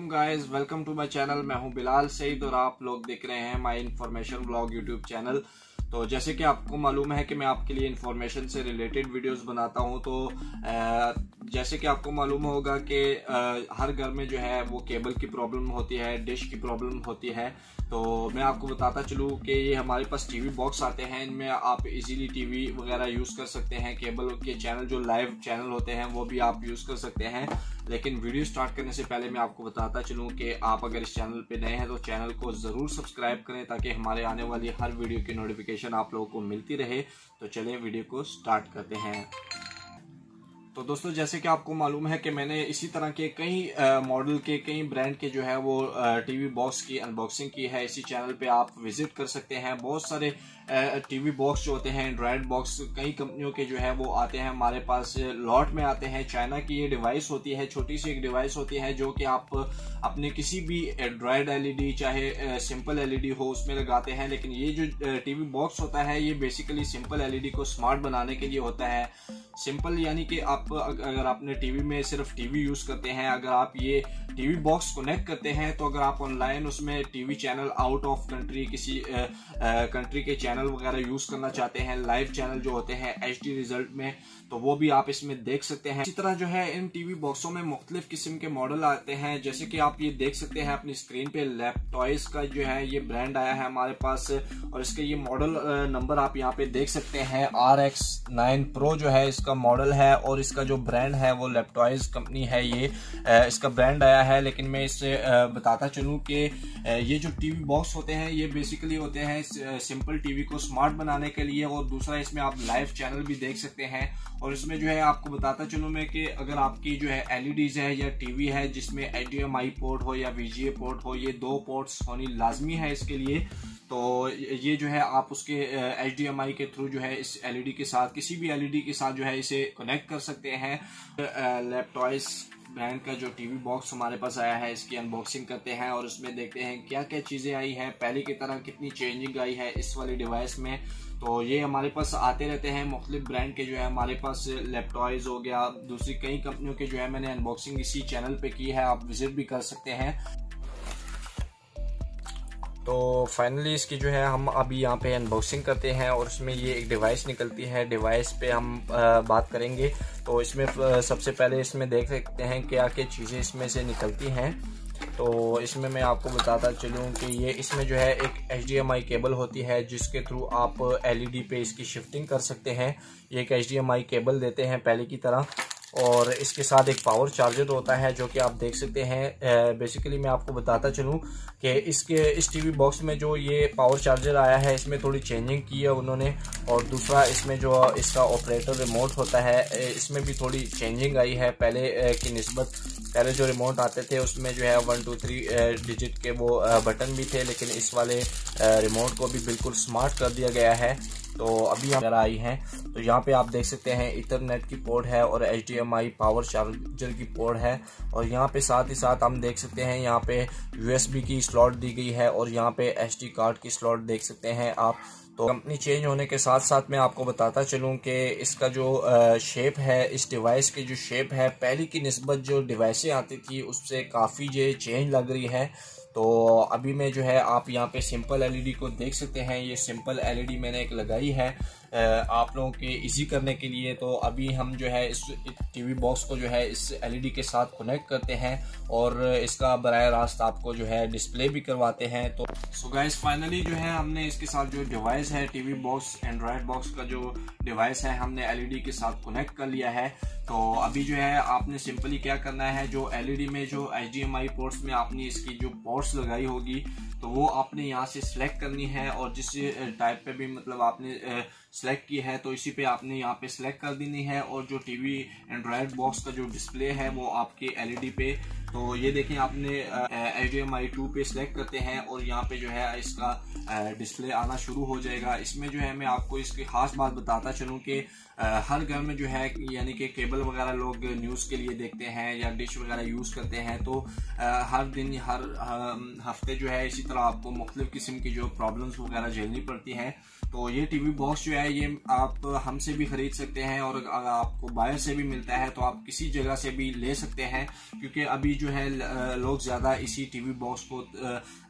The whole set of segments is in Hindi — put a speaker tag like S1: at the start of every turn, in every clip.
S1: वालेकुम guys, welcome to my channel. मैं हूं बिलाल सईद और आप लोग देख रहे हैं my information blog YouTube channel. तो जैसे कि आपको मालूम है कि मैं आपके लिए इन्फॉर्मेशन से रिलेटेड वीडियोस बनाता हूं, तो जैसे कि आपको मालूम होगा कि हर घर में जो है वो केबल की प्रॉब्लम होती है, डिश की प्रॉब्लम होती है। तो मैं आपको बताता चलूँ कि ये हमारे पास टीवी बॉक्स आते हैं, इनमें आप इजीली टीवी वगैरह यूज़ कर सकते हैं। केबल के चैनल जो लाइव चैनल होते हैं वो भी आप यूज़ कर सकते हैं। लेकिन वीडियो स्टार्ट करने से पहले मैं आपको बताता चलूँ कि आप अगर इस चैनल पे नए हैं तो चैनल को ज़रूर सब्सक्राइब करें ताकि हमारे आने वाली हर वीडियो की नोटिफिकेशन आप लोगों को मिलती रहे। तो चलिए वीडियो को स्टार्ट करते हैं। तो दोस्तों, जैसे कि आपको मालूम है कि मैंने इसी तरह के कई मॉडल के, कई ब्रांड के जो है वो टीवी बॉक्स की अनबॉक्सिंग की है। इसी चैनल पे आप विजिट कर सकते हैं। बहुत सारे टीवी बॉक्स जो होते हैं, एंड्रॉयड बॉक्स कई कंपनियों के जो है वो आते हैं हमारे पास, लॉट में आते हैं। चाइना की ये डिवाइस होती है, छोटी सी एक डिवाइस होती है जो कि आप अपने किसी भी एंड्रॉयड एलईडी, चाहे सिंपल एलईडी हो, उसमें लगाते हैं। लेकिन ये जो टीवी बॉक्स होता है ये बेसिकली सिंपल एलईडी को स्मार्ट बनाने के लिए होता है। सिंपल यानी कि आप अगर आपने टीवी में सिर्फ टीवी यूज करते हैं, अगर आप ये टीवी बॉक्स कनेक्ट करते हैं तो अगर आप ऑनलाइन उसमें TV channel out of country, किसी कंट्री के चैनल वगैरह यूज करना चाहते हैं, लाइव चैनल जो होते हैं एचडी रिजल्ट में, तो वो भी आप इसमें देख सकते हैं। इसी तरह जो है इन टीवी बॉक्सों में मुख्तलिफ किस्म के मॉडल आते हैं। जैसे कि आप ये देख सकते हैं अपनी स्क्रीन पे, लैपटॉयज का जो है ये ब्रांड आया है हमारे पास और इसके ये मॉडल नंबर आप यहाँ पे देख सकते हैं। RX9 Pro जो है इसका मॉडल है और इसका जो ब्रांड है वो लैपटॉयज कंपनी है, ये इसका ब्रांड आया है। लेकिन मैं इससे बताता चलूँ कि ये जो टीवी बॉक्स होते हैं ये बेसिकली होते हैं सिंपल टीवी को स्मार्ट बनाने के लिए, और दूसरा इसमें आप लाइव चैनल भी देख सकते हैं। और इसमें जो है आपको बताता चलूँ मैं कि अगर आपकी जो है एलईडीज है या टीवी है जिसमें HDMI पोर्ट हो या VGA पोर्ट हो, ये दो पोर्ट्स होनी लाजमी है इसके लिए। तो ये जो है आप उसके HDMI के थ्रू जो है इस एलईडी के साथ, किसी भी एलईडी के साथ जो है इसे कनेक्ट कर सकते हैं। लैपटॉयज ब्रांड का जो टीवी बॉक्स हमारे पास आया है इसकी अनबॉक्सिंग करते हैं और उसमें देखते हैं क्या क्या चीज़ें आई हैं, पहले की तरह कितनी चेंजिंग आई है इस वाली डिवाइस में। तो ये हमारे पास आते रहते हैं मुख्तलिफ ब्रांड के, जो है हमारे पास लैपटॉयज हो गया, दूसरी कई कंपनियों के जो है मैंने अनबॉक्सिंग इसी चैनल पे की है, आप विजिट भी कर सकते हैं। तो फाइनली इसकी जो है हम अभी यहाँ पे अनबॉक्सिंग करते हैं और उसमें ये एक डिवाइस निकलती है, डिवाइस पे हम बात करेंगे। तो इसमें सबसे पहले इसमें देख सकते हैं क्या क्या चीज़ें इसमें से निकलती हैं। तो इसमें मैं आपको बताता चलूँ कि ये इसमें जो है एक HDMI केबल होती है जिसके थ्रू आप LED पे इसकी शिफ्टिंग कर सकते हैं। ये एक HDMI केबल देते हैं पहले की तरह, और इसके साथ एक पावर चार्जर होता है जो कि आप देख सकते हैं। बेसिकली मैं आपको बताता चलूँ कि इस टीवी बॉक्स में जो ये पावर चार्जर आया है इसमें थोड़ी चेंजिंग की है उन्होंने, और दूसरा इसमें जो इसका ऑपरेटर रिमोट होता है इसमें भी थोड़ी चेंजिंग आई है पहले की निस्बत। पहले जो रिमोट आते थे उसमें जो है 1 2 3 डिजिट के वो बटन भी थे, लेकिन इस वाले रिमोट को भी बिल्कुल स्मार्ट कर दिया गया है। तो अभी वगैरह आई हैं, तो यहाँ पे आप देख सकते हैं इथरनेट की पोर्ट है और HDMI पावर चार्जर की पोर्ट है, और यहाँ पे साथ ही साथ हम देख सकते हैं यहाँ पे USB की स्लॉट दी गई है और यहाँ पे SD कार्ड की स्लॉट देख सकते हैं आप। तो कंपनी चेंज होने के साथ साथ मैं आपको बताता चलूँ कि इसका जो शेप है, इस डिवाइस की जो शेप है पहले की निस्बत जो डिवाइसें आती थी उससे काफ़ी जो चेंज लग रही है। तो अभी मैं जो है आप यहाँ पे सिंपल एलईडी को देख सकते हैं, ये सिंपल एलईडी मैंने एक लगाई है आप लोगों के इजी करने के लिए। तो अभी हम जो है इस टीवी बॉक्स को जो है इस एलईडी के साथ कनेक्ट करते हैं और इसका बराह रास्त आपको जो है डिस्प्ले भी करवाते हैं। तो सो गाइस, फाइनली जो है हमने इसके साथ जो डिवाइस है टीवी बॉक्स, एंड्रॉयड बॉक्स का जो डिवाइस है हमने एलईडी के साथ कनेक्ट कर लिया है। तो अभी जो है आपने सिंपली क्या करना है, जो एलईडी में जो HDMI पोर्ट्स में आपने इसकी जो पोर्ट्स लगाई होगी तो वो आपने यहाँ से सिलेक्ट करनी है, और जिस टाइप पे भी मतलब आपने सिलेक्ट की है तो इसी पे आपने यहाँ पे सिलेक्ट कर देनी है। और जो टीवी एंड्रॉयड बॉक्स का जो डिस्प्ले है वो आपके एलईडी पे, तो ये देखें आपने HDMI 2 पे सिलेक्ट करते हैं और यहाँ पे जो है इसका डिस्प्ले आना शुरू हो जाएगा। इसमें जो है मैं आपको इसकी खास बात बताता चलूँ कि हर घर में जो है यानी कि केबल वगैरह लोग न्यूज़ के लिए देखते हैं या डिश वगैरह यूज़ करते हैं, तो हर दिन हर हफ्ते जो है इसी तरह आपको मुख्तलिफ किस्म की जो प्रॉब्लम्स वगैरह झेलनी पड़ती हैं। तो ये टीवी बॉक्स जो है ये आप हमसे भी खरीद सकते हैं और अगर आपको बाहर से भी मिलता है तो आप किसी जगह से भी ले सकते हैं, क्योंकि अभी जो है लोग ज़्यादा इसी टीवी बॉक्स को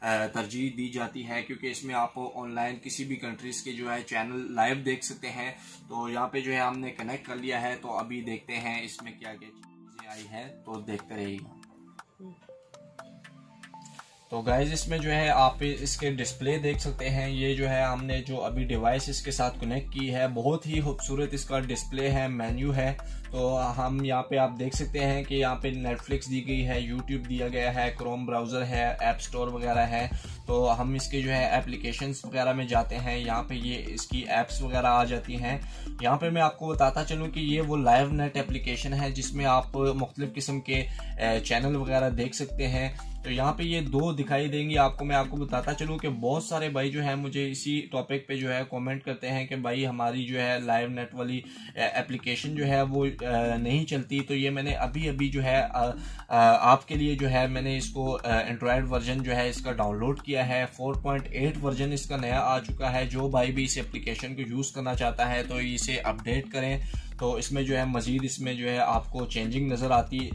S1: तरजीह दी जाती है, क्योंकि इसमें आप ऑनलाइन किसी भी कंट्रीज़ के जो है चैनल लाइव देख सकते हैं। तो यहाँ पे जो है हमने कनेक्ट कर लिया है, तो अभी देखते हैं इसमें क्या क्या चीज़ें आई हैं, तो देखते रहिएगा। तो गाइज इसमें जो है आप इसके डिस्प्ले देख सकते हैं। ये जो है हमने जो अभी डिवाइस इसके साथ कनेक्ट की है, बहुत ही खूबसूरत इसका डिस्प्ले है, मेन्यू है। तो हम यहाँ पे आप देख सकते हैं कि यहाँ पे नेटफ्लिक्स दी गई है, यूट्यूब दिया गया है, क्रोम ब्राउज़र है, ऐप स्टोर वगैरह है। तो हम इसके जो है एप्लीकेशंस वगैरह में जाते हैं, यहाँ पे ये इसकी ऐप्स वगैरह आ जाती हैं। यहाँ पे मैं आपको बताता चलूँ कि ये वो लाइव नेट एप्लीकेशन है जिसमें आप मुख्तलिफ किस्म के चैनल वगैरह देख सकते हैं। तो यहाँ पे ये दो दिखाई देंगी आपको। मैं आपको बताता चलूँ कि बहुत सारे भाई जो है मुझे इसी टॉपिक पे जो है कमेंट करते हैं कि भाई हमारी जो है लाइव नेट वाली एप्लीकेशन जो है वो नहीं चलती। तो ये मैंने अभी जो है आपके लिए जो है मैंने इसको एंड्रॉयड वर्जन जो है इसका डाउनलोड किया है। 4.8 वर्जन इसका नया आ चुका है। जो भाई भी इस एप्लीकेशन को यूज़ करना चाहता है तो इसे अपडेट करें। तो इसमें जो है मज़ीद इसमें जो है आपको चेंजिंग नज़र आती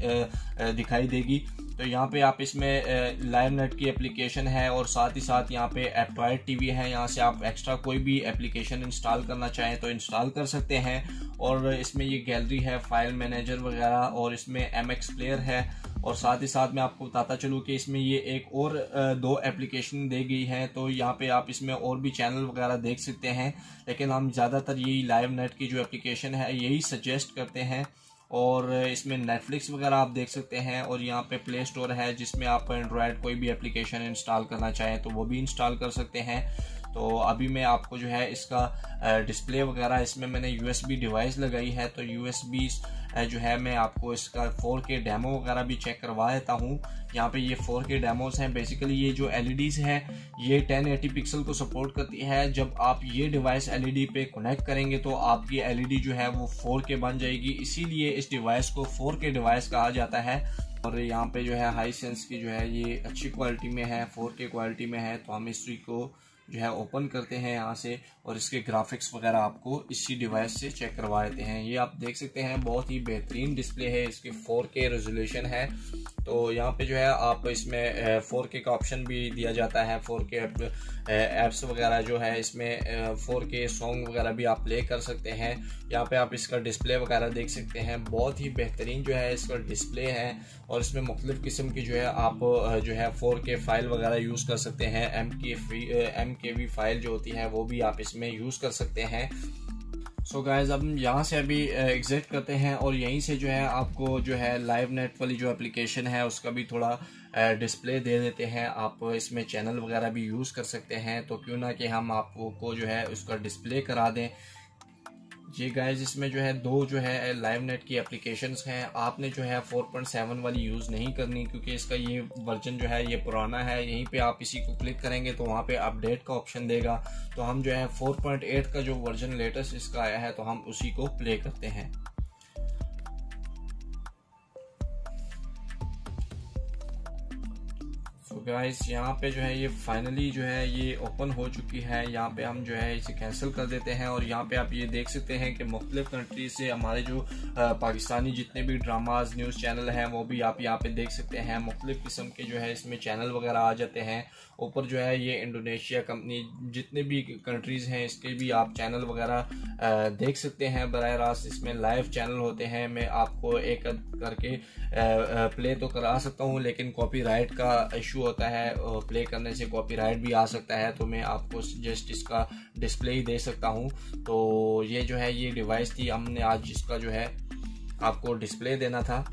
S1: दिखाई देगी। तो यहाँ पे आप इसमें लाइव नेट की एप्लीकेशन है और साथ ही साथ यहाँ पे एप्टॉयड टीवी है। यहाँ से आप एक्स्ट्रा कोई भी एप्लीकेशन इंस्टॉल करना चाहें तो इंस्टॉल कर सकते हैं। और इसमें ये गैलरी है, फाइल मैनेजर वगैरह, और इसमें MX प्लेयर है। और साथ ही साथ मैं आपको बताता चलूँ कि इसमें ये एक और 2 एप्लीकेशन दी गई हैं। तो यहाँ पे आप इसमें और भी चैनल वगैरह देख सकते हैं, लेकिन हम ज़्यादातर यही लाइव नेट की जो एप्लीकेशन है यही सजेस्ट करते हैं। और इसमें नेटफ्लिक्स वगैरह आप देख सकते हैं। और यहाँ पे प्ले स्टोर है जिसमें आप एंड्रॉयड कोई भी एप्लीकेशन इंस्टॉल करना चाहें तो वो भी इंस्टॉल कर सकते हैं। तो अभी मैं आपको जो है इसका डिस्प्ले वगैरह, इसमें मैंने USB डिवाइस लगाई है। तो USB जो है मैं आपको इसका 4K डेमो वगैरह भी चेक करवा देता हूँ। यहाँ पे ये 4K डेमोस हैं। बेसिकली ये जो LEDs है ये 1080 पिक्सल को सपोर्ट करती है। जब आप ये डिवाइस LED पे कनेक्ट करेंगे तो आपकी LED जो है वो 4K बन जाएगी, इसीलिए इस डिवाइस को 4K डिवाइस कहा जाता है। और यहाँ पे जो है हाई सेंस की जो है ये अच्छी क्वालिटी में है, 4K क्वालिटी में है। तो हम इसी को जो है ओपन करते हैं यहाँ से और इसके ग्राफिक्स वगैरह आपको इसी डिवाइस से चेक करवा देते हैं। ये आप देख सकते हैं बहुत ही बेहतरीन डिस्प्ले है, इसकी 4K रेजोल्यूशन है। तो यहाँ पे जो है आप इसमें 4K का ऑप्शन भी दिया जाता है। 4K ऐप्स वगैरह जो है इसमें 4K सॉन्ग वगैरह भी आप प्ले कर सकते हैं। यहाँ पे आप इसका डिस्प्ले वगैरह देख सकते हैं, बहुत ही बेहतरीन जो है इसका डिस्प्ले है। और इसमें मुख्तलिफ किस्म की जो है आप जो है 4K फाइल वगैरह यूज़ कर सकते हैं। MKV फाइल जो होती है वो भी आप इसमें यूज़ कर सकते हैं। सो गाइज अब यहाँ से अभी एग्जिट करते हैं और यहीं से जो है आपको जो है लाइव नेट वाली जो एप्लीकेशन है उसका भी थोड़ा डिस्प्ले दे देते हैं। आप इसमें चैनल वगैरह भी यूज़ कर सकते हैं, तो क्यों ना कि हम आपको जो है उसका डिस्प्ले करा दें। ये गाइज इसमें जो है 2 जो है लाइव नेट की एप्लीकेशंस हैं। आपने जो है 4.7 वाली यूज़ नहीं करनी, क्योंकि इसका ये वर्जन जो है ये पुराना है। यहीं पे आप इसी को क्लिक करेंगे तो वहाँ पे अपडेट का ऑप्शन देगा। तो हम जो है 4.8 का जो वर्जन लेटेस्ट इसका आया है तो हम उसी को प्ले करते हैं। गाइस यहाँ पे जो है ये फाइनली जो है ये ओपन हो चुकी है। यहाँ पे हम जो है इसे कैंसिल कर देते हैं और यहाँ पे आप ये देख सकते हैं कि मुख्तलिफ कंट्री से हमारे जो पाकिस्तानी जितने भी ड्रामाज न्यूज़ चैनल हैं वो भी आप यहाँ पे देख सकते हैं। मुख्तलिफ किस्म के जो है इसमें चैनल वगैरह आ जाते हैं। ऊपर जो है ये इंडोनेशिया कंपनी जितने भी कंट्रीज़ हैं इसके भी आप चैनल वगैरह देख सकते हैं बराह रास्त। इसमें लाइव चैनल होते हैं। मैं आपको एक करके प्ले तो करा सकता हूँ, लेकिन कॉपीराइट का इशू होता है, प्ले करने से कॉपीराइट भी आ सकता है। तो मैं आपको जस्ट इसका डिस्प्ले ही दे सकता हूँ। तो ये जो है ये डिवाइस थी, हमने आज इसका जो है आपको डिस्प्ले देना था।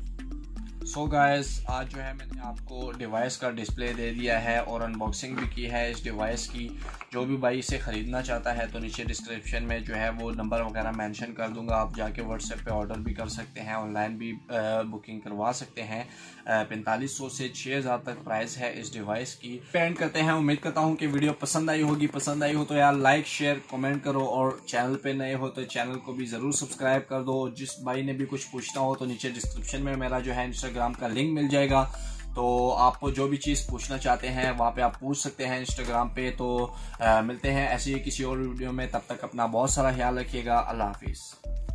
S1: सो गाइस आज जो है मैंने आपको डिवाइस का डिस्प्ले दे दिया है और अनबॉक्सिंग भी की है इस डिवाइस की। जो भी भाई इसे ख़रीदना चाहता है तो नीचे डिस्क्रिप्शन में जो है वो नंबर वगैरह मेंशन कर दूंगा। आप जाके व्हाट्सएप पे ऑर्डर भी कर सकते हैं, ऑनलाइन भी बुकिंग करवा सकते हैं। 4500 से 6000 तक प्राइस है इस डिवाइस की। पेंट करते हैं। उम्मीद करता हूँ कि वीडियो पसंद आई होगी। पसंद आई हो तो यार लाइक शेयर कमेंट करो, और चैनल पे नए हो तो चैनल को भी ज़रूर सब्सक्राइब कर दो। जिस भाई ने भी कुछ पूछना हो तो नीचे डिस्क्रिप्शन में मेरा जो है इंस्टाग्राम का लिंक मिल जाएगा। तो आप जो भी चीज़ पूछना चाहते हैं वहाँ पे आप पूछ सकते हैं इंस्टाग्राम पे। तो मिलते हैं ऐसे ही किसी और वीडियो में। तब तक अपना बहुत सारा ख्याल रखिएगा। अल्लाह हाफिज़।